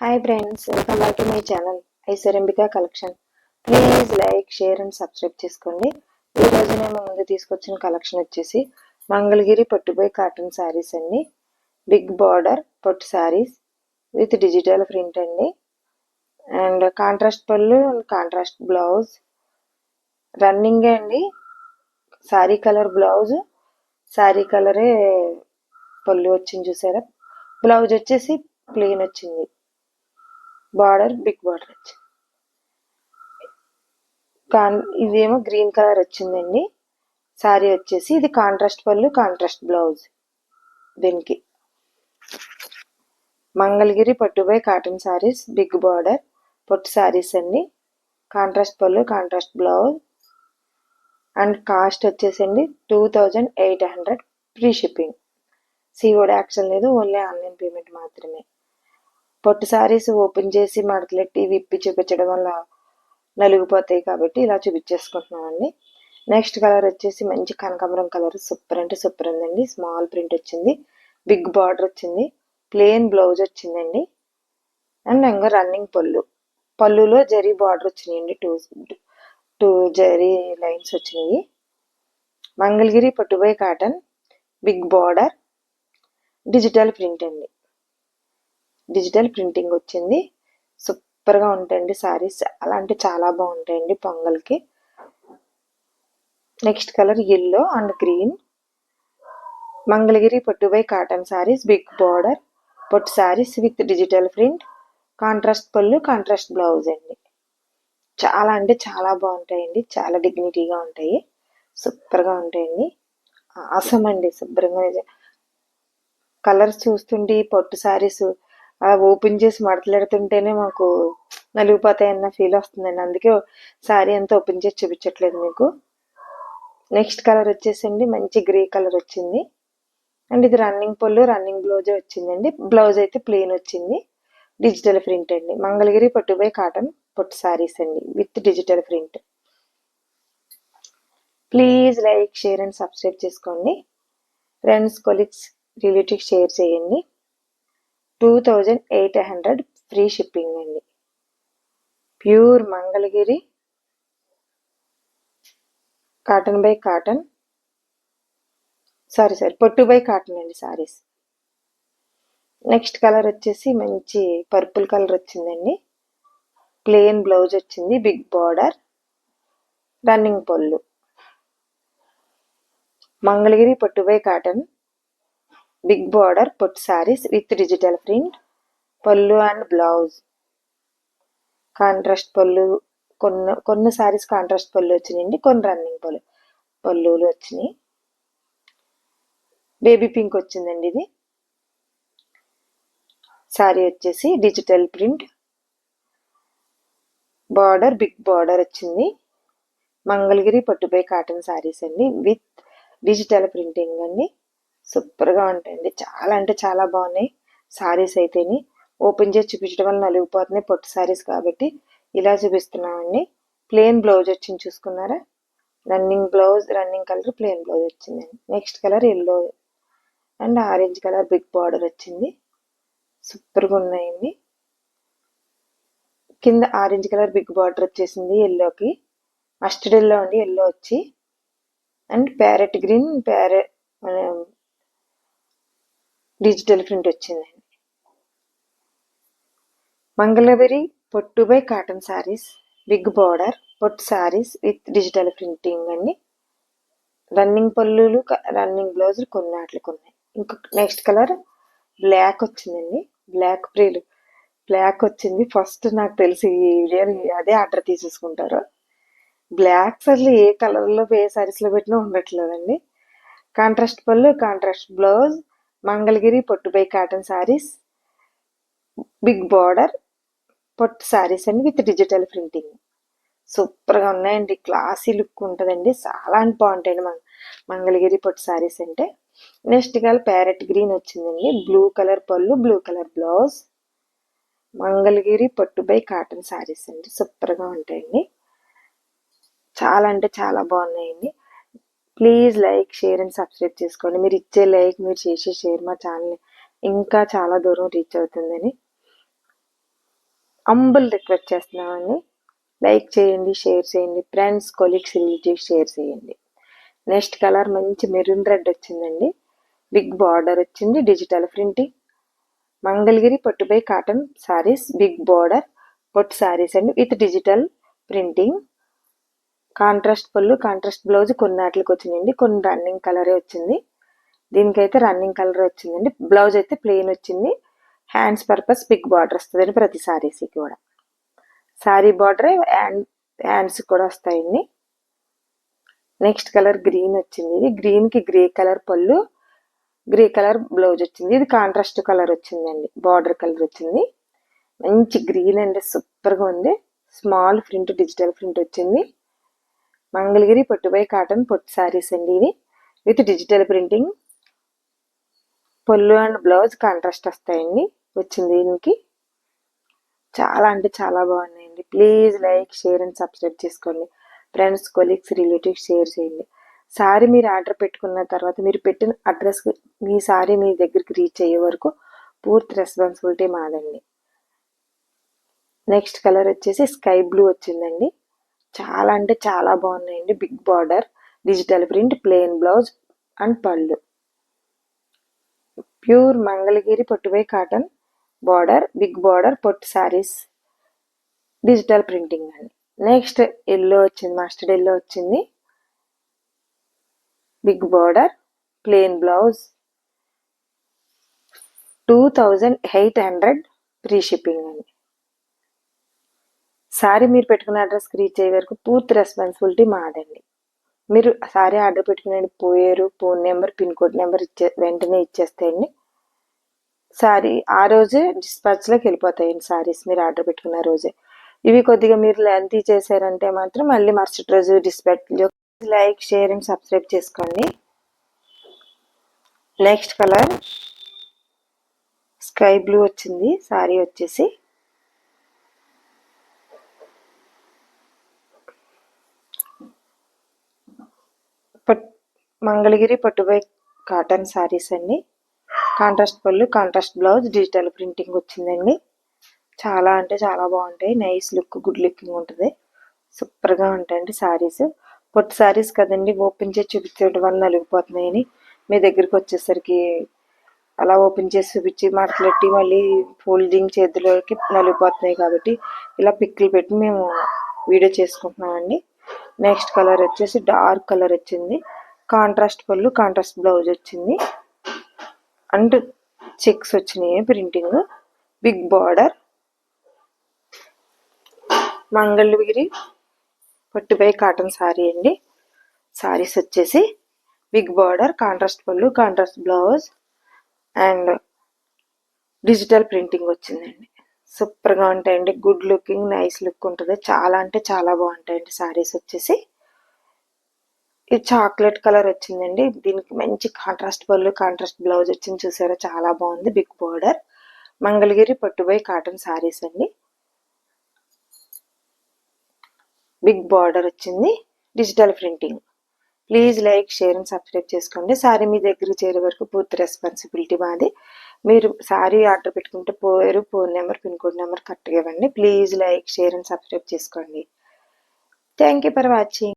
Hi friends, welcome back to my channel Aishwaryambika collection. Please like, share and subscribe చేసుకోండి. ఈ రోజు నేను ముందు తీసుకొచ్చిన కలెక్షన్ వచ్చేసి మంగళగిరి పట్టుబై కాటన్ శారీస్ అండి. బిగ్ బార్డర్ పట్టు శారీస్ విత్ డిజిటల్ ప్రింట్ అండి. అండ్ కాంట్రాస్ట్ పళ్ళు అండ్ కాంట్రాస్ట్ బ్లౌజ్ రన్నింగ్ అండి. శారీ కలర్ బ్లౌజ్, శారీ కలరే పళ్ళు వచ్చింది చూసారా. బ్లౌజ్ వచ్చేసి ప్లెయిన్ వచ్చింది. బార్డర్ బిగ్ బార్డర్ వచ్చింది. ఇదేమో గ్రీన్ కలర్ వచ్చిందండి. శారీ వచ్చేసి ఇది కాంట్రాస్ట్ పళ్ళు, కాంట్రాస్ట్ బ్లౌజ్. దీనికి మంగళగిరి పట్టుబై కాటన్ శారీస్ బిగ్ బార్డర్ పట్టు శారీస్ అండి. కాంట్రాస్ట్ పళ్ళు, కాంట్రాస్ట్ బ్లౌజ్. అండ్ కాస్ట్ వచ్చేసండి 2800 ఫ్రీ షిప్పింగ్. సిఓడి యాక్షన్ లేదు, ఓన్లీ ఆన్లైన్ పేమెంట్ మాత్రమే. పట్టు శారీస్ ఓపెన్ చేసి మడతలెట్టి విప్పి చూపించడం వల్ల నలిగిపోతాయి కాబట్టి ఇలా చూపించేసుకుంటున్నామండి. నెక్స్ట్ కలర్ వచ్చేసి మంచి కనకాంబరం కలర్, సూపర్ అంటే సూపర్ ఉందండి. స్మాల్ ప్రింట్ వచ్చింది, బిగ్ బార్డర్ వచ్చింది, ప్లెయిన్ బ్లౌజ్ వచ్చిందండి. అండ్ ఇంకా రన్నింగ్ పళ్ళులో జరీ బార్డర్ వచ్చినాయండి. టూ జరీ లైన్స్ వచ్చినాయి. మంగళగిరి పట్టుబై cotton big border digital print అండి. డిజిటల్ ప్రింటింగ్ వచ్చింది. సూపర్గా ఉంటాయండి శారీస్, చాలా అంటే చాలా బాగుంటాయండి పొంగల్కి. Next colour yellow and green. Mangalagiri పట్టుబై కాటన్ శారీస్ బిగ్ బార్డర్ పట్టు sarees with digital print, contrast పళ్ళు, కాంట్రాస్ట్ బ్లౌజ్ అండి. చాలా అంటే చాలా బాగుంటాయండి, చాలా డిగ్నిటీగా ఉంటాయి, సూపర్గా ఉంటాయండి. ఆసమ్ అండి. శుభ్రంగా కలర్స్ చూస్తుంటే పట్టు శారీస్ ఓపెన్ చేసి మడతలెడుతుంటేనే మాకు నలిగిపోతాయన్న ఫీల్ వస్తుందండి. అందుకే శారీ అంతా ఓపెన్ చేసి చూపించట్లేదు మీకు. నెక్స్ట్ కలర్ వచ్చేసండి మంచి గ్రే కలర్ వచ్చింది. అండ్ ఇది రన్నింగ్ పళ్ళు, రన్నింగ్ బ్లౌజే వచ్చిందండి. బ్లౌజ్ అయితే ప్లెయిన్ వచ్చింది, డిజిటల్ ప్రింట్ అండి. మంగళగిరి పట్టుబై కాటన్ పట్టు శారీస్ అండి with digital print. Please like, share and subscribe చేసుకోండి. ఫ్రెండ్స్, కొలీగ్స్, రిలేటివ్స్ షేర్ చేయండి. 2800 ఫ్రీ షిప్పింగ్ అండి. Pure Mangalagiri cotton by cotton, sorry పట్టుబై కాటన్ అండి శారీస్. నెక్స్ట్ కలర్ వచ్చేసి మంచి పర్పుల్ కలర్ వచ్చిందండి. ప్లెయిన్ బ్లౌజ్ వచ్చింది, బిగ్ బార్డర్, రన్నింగ్ పళ్ళు. మంగళగిరి పట్టుబై కాటన్ బిగ్ బార్డర్ పట్టు శారీస్ విత్ డిజిటల్ ప్రింట్, పళ్ళు అండ్ బ్లౌజ్. కాంట్రాస్ట్ పళ్ళు, కొన్ని శారీస్ కాంట్రాస్ట్ పళ్ళు వచ్చినాయండి, కొన్ని రన్నింగ్ పళ్ళులు వచ్చినాయి. బేబీ పింక్ వచ్చిందండి. ఇది శారీ వచ్చేసి digital print, border big border వచ్చింది. మంగళగిరి పట్టుబై కాటన్ శారీస్ అండి విత్ డిజిటల్ ప్రింటింగ్ అండి. సూపర్గా ఉంటాయండి, చాలా అంటే చాలా బాగున్నాయి శారీస్ అయితేని. ఓపెన్ చేసి చూపించడం వల్ల నలిగిపోతున్నాయి పట్టు శారీస్ కాబట్టి ఇలా చూపిస్తున్నామండి. ప్లెయిన్ బ్లౌజ్ వచ్చింది చూసుకున్నారా. Running blouse, running colour plain blouse వచ్చిందండి. Next colour yellow and orange colour big border వచ్చింది, సూపర్గా ఉన్నాయండి. కింద ఆరెంజ్ కలర్ బిగ్ బార్డర్ వచ్చేసింది ఎల్లోకి, మస్టర్డ్ ఎల్లో అండి. ఎల్లో వచ్చి and parrot green, digital print వచ్చిందండి. మంగళగిరి పట్టుబై కాటన్ శారీస్ బిగ్ బార్డర్ పట్టు శారీస్ విత్ డిజిటల్ ప్రింటింగ్ అండి. రన్నింగ్ పళ్ళులు, రన్నింగ్ బ్లౌజులు కొన్నాట్లకి ఉన్నాయి. ఇంకా నెక్స్ట్ కలర్ బ్లాక్ వచ్చిందండి. బ్లాక్ వచ్చింది. ఫస్ట్ నాకు తెలిసి ఈ వీడియోని అదే ఆర్డర్ తీసేసుకుంటారు. బ్లాక్ అసలు ఏ కలర్లో ఏ శారీస్లో పెట్టినా ఉండట్లేదండి. కాంట్రాస్ట్ పళ్ళు, కాంట్రాస్ట్ బ్లౌజ్. మంగళగిరి పట్టుబై కాటన్ శారీస్ బిగ్ బార్డర్ పట్టు శారీస్ అండి విత్ డిజిటల్ ప్రింటింగ్. సూపర్గా ఉన్నాయండి, క్లాసీ లుక్ ఉంటుందండి, చాలా బాగుంటాయండి మంగళగిరి పట్టు శారీస్ అంటే. నెక్స్ట్ కలర్ ప్యారెట్ గ్రీన్ వచ్చిందండి. బ్లూ కలర్ పళ్ళు, బ్లూ కలర్ బ్లౌజ్. మంగళగిరి పట్టుబై కాటన్ శారీస్ అండి, సూపర్గా ఉంటాయండి, చాలా అంటే చాలా బాగున్నాయండి. Please like, share and subscribe చేసుకోండి. మీరు ఇచ్చే లైక్, మీరు చేసే షేర్ మా ఛానల్ ఇంకా చాలా దూరం రీచ్ అవుతుందని అంబుల్ రిక్వెస్ట్ చేస్తున్నామండి. లైక్ చేయండి, షేర్ చేయండి, ఫ్రెండ్స్, కొలీగ్స్, రిలేటివ్స్ షేర్ చేయండి. నెక్స్ట్ కలర్ మంచి మెరూన్ రెడ్ వచ్చిందండి. బిగ్ బార్డర్ వచ్చింది, డిజిటల్ ప్రింటింగ్. మంగళగిరి పట్టుబై కాటన్ సారీస్, బిగ్ బార్డర్ పొట్టు సారీస్ అండి విత్ డిజిటల్ ప్రింటింగ్. కాంట్రాస్ట్ పళ్ళు, కాంట్రాస్ట్ బ్లౌజ్ కొన్ని వాటికి వచ్చిందండి, కొన్ని రన్నింగ్ కలరే వచ్చింది. దీనికైతే రన్నింగ్ కలర్ వచ్చిందండి. బ్లౌజ్ అయితే ప్లెయిన్ వచ్చింది. హ్యాండ్స్ పర్పస్ బిగ్ బార్డర్ వస్తుందండి ప్రతి సారీస్కి కూడా. సారీ బార్డరే హ్యాండ్స్ కూడా వస్తాయండి. నెక్స్ట్ కలర్ గ్రీన్ వచ్చింది. ఇది గ్రీన్కి గ్రే కలర్ పళ్ళు, గ్రే కలర్ బ్లౌజ్ వచ్చింది. ఇది కాంట్రాస్ట్ కలర్ వచ్చిందండి, బార్డర్ కలర్ వచ్చింది. మంచి గ్రీన్ అండి, సూపర్గా ఉంది. స్మాల్ ప్రింట్, డిజిటల్ ప్రింట్ వచ్చింది. మంగళగిరి పట్టుబై కాటన్ పొట్టు సారీస్ అండి ఇది విత్ డిజిటల్ ప్రింటింగ్. పళ్ళు అండ్ బ్లౌజ్ కాంట్రాస్ట్ వస్తాయండి వచ్చింది. దీనికి చాలా అంటే చాలా బాగున్నాయండి. Please like, share and subscribe చేసుకోండి. ఫ్రెండ్స్, కొలీగ్స్, రిలేటివ్స్ షేర్ చేయండి. సారీ మీరు ఆర్డర్ పెట్టుకున్న తర్వాత మీరు పెట్టిన అడ్రస్కి మీ సారీ మీ దగ్గరికి రీచ్ అయ్యే వరకు పూర్తి రెస్పాన్సిబిలిటీ మాదండి. నెక్స్ట్ కలర్ వచ్చేసి స్కై బ్లూ వచ్చిందండి. చాలా అంటే చాలా బాగున్నాయండి. Big border, digital print, plain blouse and పళ్ళు. ప్యూర్ మంగళగిరి పట్టుబై కాటన్ బార్డర్, బిగ్ బార్డర్ పొట్టు సారీస్, డిజిటల్ ప్రింటింగ్ అండి. నెక్స్ట్ ఎల్లో వచ్చింది, మస్టర్డ్ ఎల్లో వచ్చింది. Big border, plain blouse, 2800 free shipping అండి. సారీ మీరు పెట్టుకున్న అడ్రస్కి రీచ్ అయ్యే వరకు పూర్తి రెస్పాన్సిబిలిటీ మాదండి. మీరు సారీ ఆర్డర్ పెట్టుకునే పోయారు, phone number, pin code number వెంటనే ఇచ్చేస్తాయండి. సారీ ఆ రోజే డిస్పాచ్లోకి వెళ్ళిపోతాయండి సారీస్ మీరు ఆర్డర్ పెట్టుకున్న రోజే. ఇవి కొద్దిగా మీరు లెంతీ చేశారంటే మాత్రం మళ్ళీ మరుసటి రోజు డిస్పాచ్లో. లైక్, షేర్ అండ్ సబ్స్క్రైబ్ చేసుకోండి. నెక్స్ట్ కలర్ స్కై బ్లూ వచ్చింది. సారీ వచ్చేసి మంగళగిరి పట్టుబై కాటన్ సారీస్ అండి. కాంట్రాస్ట్ పళ్ళు, కాంట్రాస్ట్ బ్లౌజ్, డిజిటల్ ప్రింటింగ్ వచ్చిందండి. చాలా అంటే చాలా బాగుంటాయి. నైస్ లుక్, గుడ్ లుకింగ్ ఉంటుంది. సూపర్గా ఉంటాయండి సారీస్. పొట్టు సారీస్ కదండి, ఓపెన్ చేసి చూపించడం వల్ల నలిగిపోతున్నాయని మీ దగ్గరికి వచ్చేసరికి అలా ఓపెన్ చేసి చూపించి మడతలెట్టి మళ్ళీ ఫోల్డింగ్ చేతిలోకి నలిగిపోతున్నాయి కాబట్టి ఇలా పిక్లు పెట్టి మేము వీడియో చేసుకుంటున్నామండి. నెక్స్ట్ కలర్ వచ్చేసి డార్క్ కలర్ వచ్చింది. కాంట్రాస్ట్ పళ్ళు, కాంట్రాస్ట్ బ్లౌజ్ వచ్చింది అండ్ చెక్స్ వచ్చినాయి ప్రింటింగ్. బిగ్ బార్డర్, మంగళగిరి పట్టుబై కాటన్ సారీ అండి. సారీస్ వచ్చేసి బిగ్ బార్డర్, కాంట్రాస్ట్ పళ్ళు, contrast blouse and digital printing వచ్చిందండి. సూపర్గా ఉంటాయండి. గుడ్ లుకింగ్, నైస్ లుక్ ఉంటుంది. చాలా అంటే చాలా బాగుంటాయండి సారీస్ వచ్చేసి. ఇది చాక్లెట్ కలర్ వచ్చిందండి. దీనికి మంచి కాంట్రాస్ట్ పళ్ళు, కాంట్రాస్ట్ బ్లౌజ్ వచ్చింది. చూసారా చాలా బాగుంది. బిగ్ బార్డర్, మంగళగిరి పట్టుబై కాటన్ సారీస్ అండి. బిగ్ బార్డర్ వచ్చింది, digital printing. Please like, share and subscribe చేసుకోండి. సారీ మీ దగ్గర చేరే వరకు పూర్తి రెస్పాన్సిబిలిటీ మాది. మీరు సారీ ఆర్డర్ పెట్టుకుంటే పోయారు, phone number, pin code number కరెక్ట్గా ఇవ్వండి. Please like, share and subscribe చేసుకోండి. Thank you for watching.